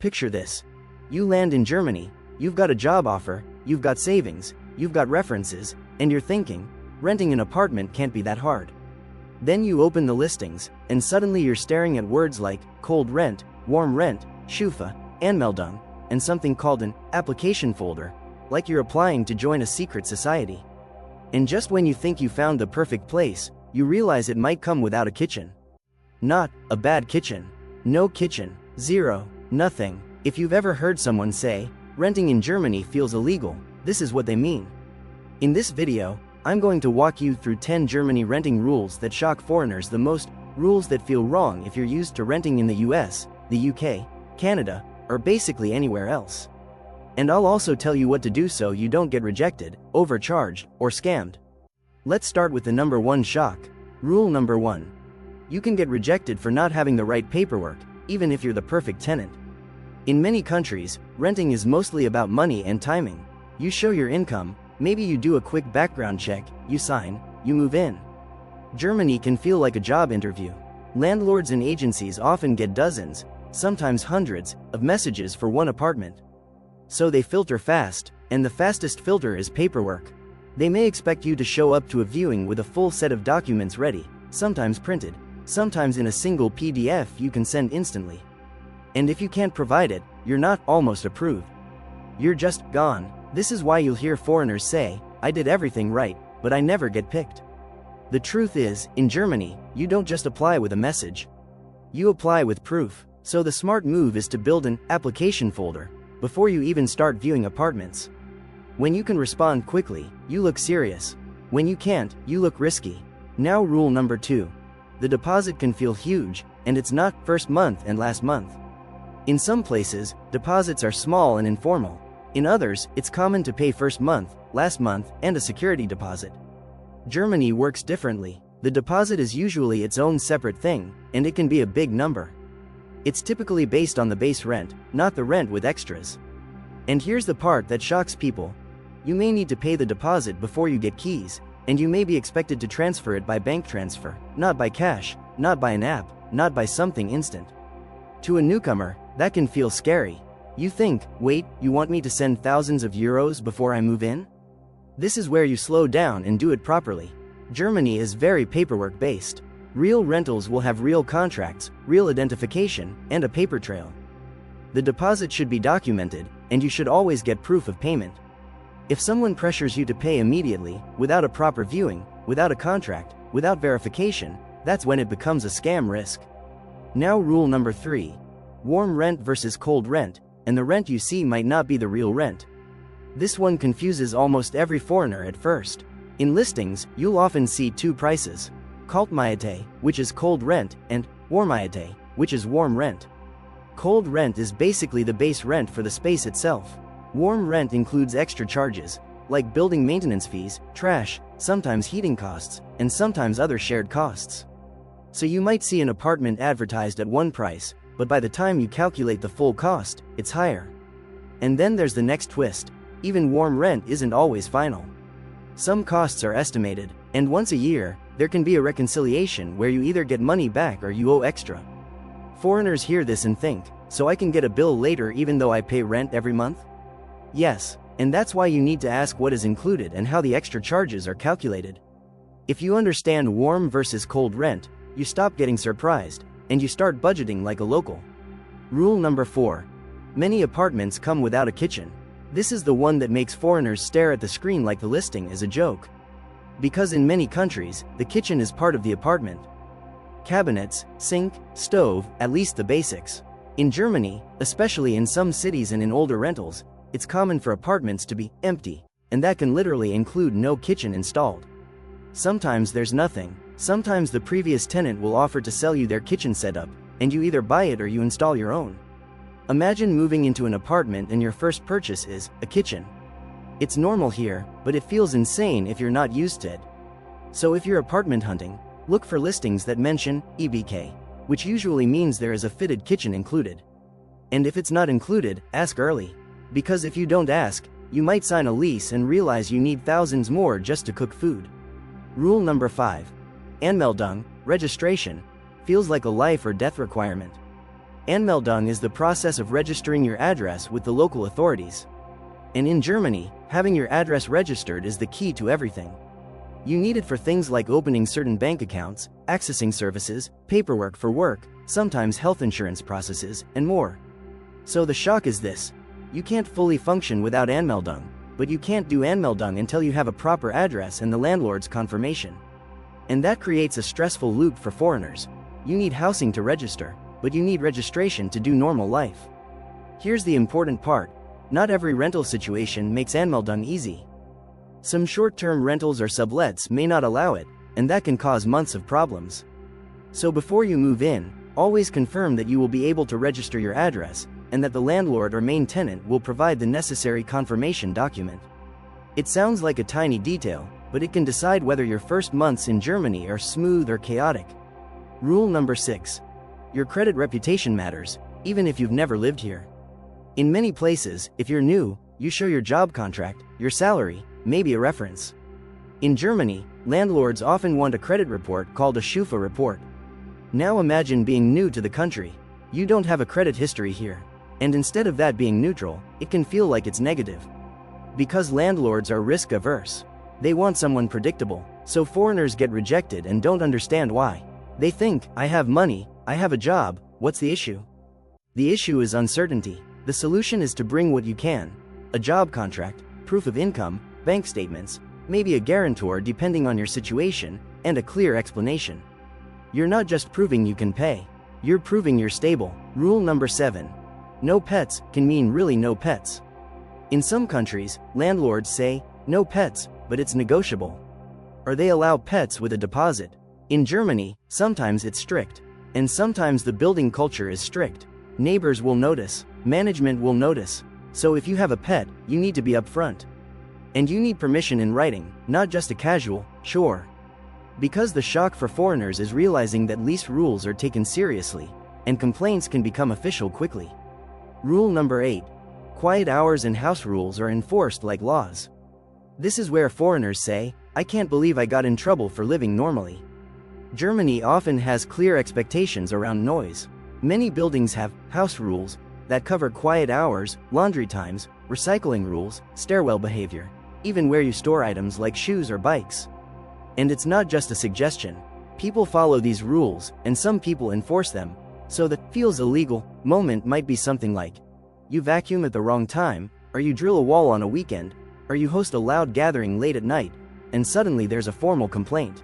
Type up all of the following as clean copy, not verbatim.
Picture this. You land in Germany, you've got a job offer, you've got savings, you've got references, and you're thinking, renting an apartment can't be that hard. Then you open the listings, and suddenly you're staring at words like cold rent, warm rent, SCHUFA, Anmeldung, and something called an application folder, like you're applying to join a secret society. And just when you think you found the perfect place, you realize it might come without a kitchen. Not a bad kitchen. No kitchen. Zero. Nothing. If you've ever heard someone say, renting in Germany feels illegal, this is what they mean. In this video, I'm going to walk you through 10 Germany renting rules that shock foreigners the most, rules that feel wrong if you're used to renting in the US, the UK, Canada, or basically anywhere else. And I'll also tell you what to do so you don't get rejected, overcharged, or scammed. Let's start with the number 1 shock. Rule number 1. You can get rejected for not having the right paperwork, even if you're the perfect tenant. In many countries, renting is mostly about money and timing. You show your income, maybe you do a quick background check, you sign, you move in. Germany can feel like a job interview. Landlords and agencies often get dozens, sometimes hundreds, of messages for one apartment. So they filter fast, and the fastest filter is paperwork. They may expect you to show up to a viewing with a full set of documents ready, sometimes printed, sometimes in a single PDF you can send instantly. And if you can't provide it, you're not almost approved. You're just gone. This is why you'll hear foreigners say, "I did everything right, but I never get picked." The truth is, in Germany, you don't just apply with a message. You apply with proof. So the smart move is to build an application folder before you even start viewing apartments. When you can respond quickly, you look serious. When you can't, you look risky. Now rule number 2. The deposit can feel huge, and it's not first month and last month. In some places, deposits are small and informal. In others, it's common to pay first month, last month, and a security deposit. Germany works differently. The deposit is usually its own separate thing, and it can be a big number. It's typically based on the base rent, not the rent with extras. And here's the part that shocks people. You may need to pay the deposit before you get keys, and you may be expected to transfer it by bank transfer, not by cash, not by an app, not by something instant. To a newcomer, that can feel scary. You think, wait, you want me to send thousands of euros before I move in? This is where you slow down and do it properly. Germany is very paperwork based. Real rentals will have real contracts, real identification, and a paper trail. The deposit should be documented, and you should always get proof of payment. If someone pressures you to pay immediately, without a proper viewing, without a contract, without verification, that's when it becomes a scam risk. Now rule number 3. Warm rent versus cold rent, and the rent you see might not be the real rent. This one confuses almost every foreigner at first. In listings, you'll often see 2 prices. Kaltmiete, which is cold rent, and Warmmiete, which is warm rent. Cold rent is basically the base rent for the space itself. Warm rent includes extra charges, like building maintenance fees, trash, sometimes heating costs, and sometimes other shared costs. So you might see an apartment advertised at one price, but by the time you calculate the full cost, it's higher. And then there's the next twist. Even warm rent isn't always final. Some costs are estimated, and once a year, there can be a reconciliation where you either get money back or you owe extra. Foreigners hear this and think, so I can get a bill later even though I pay rent every month? Yes, and that's why you need to ask what is included and how the extra charges are calculated. If you understand warm versus cold rent, you stop getting surprised, and you start budgeting like a local. Rule number 4. Many apartments come without a kitchen. This is the one that makes foreigners stare at the screen like the listing is a joke. Because in many countries, the kitchen is part of the apartment. Cabinets, sink, stove, at least the basics. In Germany, especially in some cities and in older rentals, it's common for apartments to be empty, and that can literally include no kitchen installed. Sometimes there's nothing. Sometimes the previous tenant will offer to sell you their kitchen setup, and you either buy it or you install your own. Imagine moving into an apartment and your first purchase is a kitchen. It's normal here, but it feels insane if you're not used to it. So if you're apartment hunting, look for listings that mention EBK, which usually means there is a fitted kitchen included. And if it's not included, ask early. Because if you don't ask, you might sign a lease and realize you need thousands more just to cook food. Rule number 5. Anmeldung, registration, feels like a life or death requirement. Anmeldung is the process of registering your address with the local authorities. And in Germany, having your address registered is the key to everything. You need it for things like opening certain bank accounts, accessing services, paperwork for work, sometimes health insurance processes, and more. So the shock is this: you can't fully function without Anmeldung, but you can't do Anmeldung until you have a proper address and the landlord's confirmation. And that creates a stressful loop for foreigners. You need housing to register, but you need registration to do normal life. Here's the important part: not every rental situation makes Anmeldung easy. Some short-term rentals or sublets may not allow it, and that can cause months of problems. So before you move in, always confirm that you will be able to register your address, and that the landlord or main tenant will provide the necessary confirmation document. It sounds like a tiny detail, but it can decide whether your first months in Germany are smooth or chaotic. Rule number 6. Your credit reputation matters, even if you've never lived here. In many places, if you're new, you show your job contract, your salary, maybe a reference. In Germany, landlords often want a credit report called a SCHUFA report. Now imagine being new to the country. You don't have a credit history here. And instead of that being neutral, it can feel like it's negative. Because landlords are risk-averse. They want someone predictable, so foreigners get rejected and don't understand why. They think, I have money, I have a job, what's the issue? The issue is uncertainty. The solution is to bring what you can: a job contract, proof of income, bank statements, maybe a guarantor depending on your situation, and a clear explanation. You're not just proving you can pay, you're proving you're stable. Rule number 7. No pets can mean really no pets. In some countries, landlords say, no pets, but it's negotiable. Or they allow pets with a deposit. In Germany, sometimes it's strict. And sometimes the building culture is strict. Neighbors will notice, management will notice. So if you have a pet, you need to be upfront. And you need permission in writing, not just a casual, sure. Because the shock for foreigners is realizing that lease rules are taken seriously, and complaints can become official quickly. Rule number 8. Quiet hours and house rules are enforced like laws. This is where foreigners say, I can't believe I got in trouble for living normally. Germany often has clear expectations around noise. Many buildings have house rules that cover quiet hours, laundry times, recycling rules, stairwell behavior, even where you store items like shoes or bikes. And it's not just a suggestion. People follow these rules, and some people enforce them. So the feels illegal moment might be something like, you vacuum at the wrong time, or you drill a wall on a weekend, or you host a loud gathering late at night, and suddenly there's a formal complaint.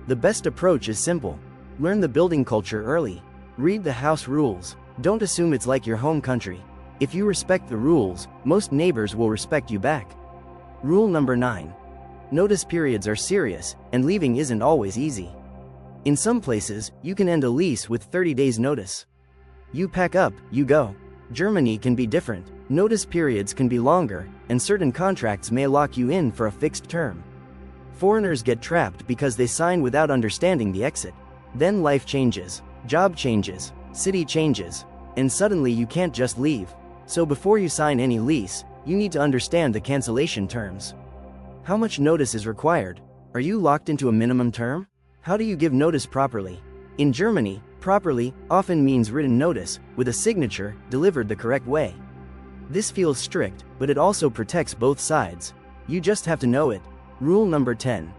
The best approach is simple. Learn the building culture early. Read the house rules. Don't assume it's like your home country. If you respect the rules, most neighbors will respect you back. Rule number 9. Notice periods are serious, and leaving isn't always easy. In some places, you can end a lease with 30 days notice. You pack up, you go. Germany can be different. Notice periods can be longer, and certain contracts may lock you in for a fixed term. Foreigners get trapped because they sign without understanding the exit. Then life changes, job changes, city changes, and suddenly you can't just leave. So before you sign any lease, you need to understand the cancellation terms. How much notice is required? Are you locked into a minimum term? How do you give notice properly? In Germany, properly often means written notice, with a signature, delivered the correct way. This feels strict, but it also protects both sides. You just have to know it. Rule number 10.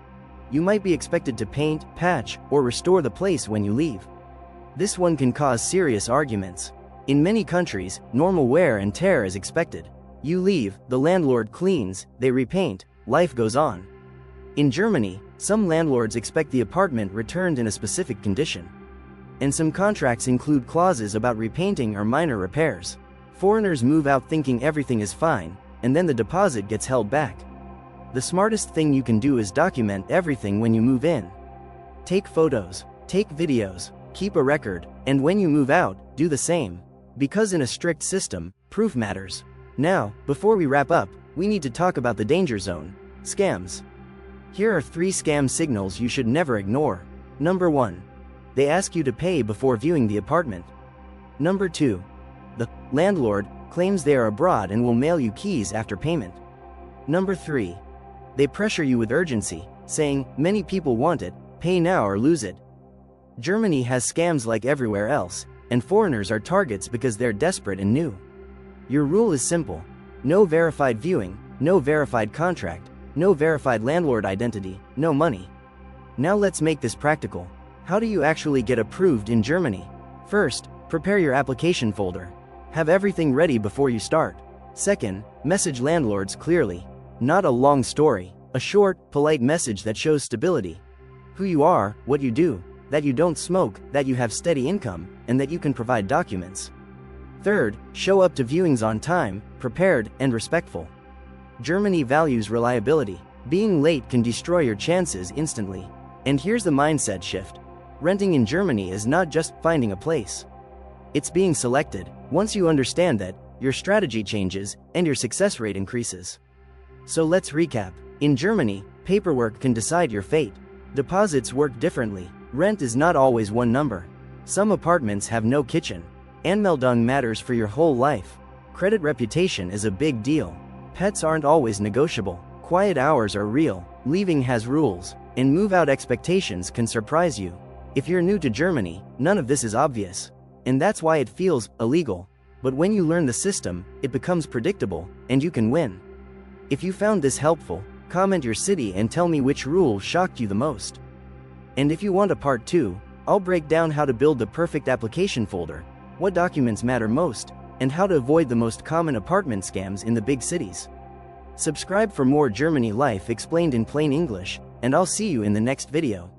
You might be expected to paint, patch, or restore the place when you leave. This one can cause serious arguments. In many countries, normal wear and tear is expected. You leave, the landlord cleans, they repaint, life goes on. In Germany, some landlords expect the apartment returned in a specific condition. And some contracts include clauses about repainting or minor repairs. Foreigners move out thinking everything is fine, and then the deposit gets held back. The smartest thing you can do is document everything when you move in. Take photos, take videos, keep a record, and when you move out, do the same. Because in a strict system, proof matters. Now, before we wrap up, we need to talk about the danger zone: scams. Here are 3 scam signals you should never ignore. Number 1. They ask you to pay before viewing the apartment. Number 2. The landlord claims they are abroad and will mail you keys after payment. Number 3. They pressure you with urgency, saying, many people want it, pay now or lose it. Germany has scams like everywhere else, and foreigners are targets because they're desperate and new. Your rule is simple: no verified viewing, no verified contract, no verified landlord identity, no money. Now let's make this practical. How do you actually get approved in Germany? First, prepare your application folder. Have everything ready before you start. Second, message landlords clearly. Not a long story, a short, polite message that shows stability. Who you are, what you do, that you don't smoke, that you have steady income, and that you can provide documents. Third, show up to viewings on time, prepared, and respectful. Germany values reliability. Being late can destroy your chances instantly. And here's the mindset shift. Renting in Germany is not just finding a place. It's being selected. Once you understand that, your strategy changes, and your success rate increases. So let's recap. In Germany, paperwork can decide your fate. Deposits work differently. Rent is not always one number. Some apartments have no kitchen. Anmeldung matters for your whole life. Credit reputation is a big deal. Pets aren't always negotiable. Quiet hours are real. Leaving has rules. And move-out expectations can surprise you. If you're new to Germany, none of this is obvious. And that's why it feels illegal. But when you learn the system, it becomes predictable, and you can win. If you found this helpful, comment your city and tell me which rule shocked you the most. And if you want a part 2, I'll break down how to build the perfect application folder, what documents matter most, and how to avoid the most common apartment scams in the big cities. Subscribe for more Germany life explained in plain English, and I'll see you in the next video.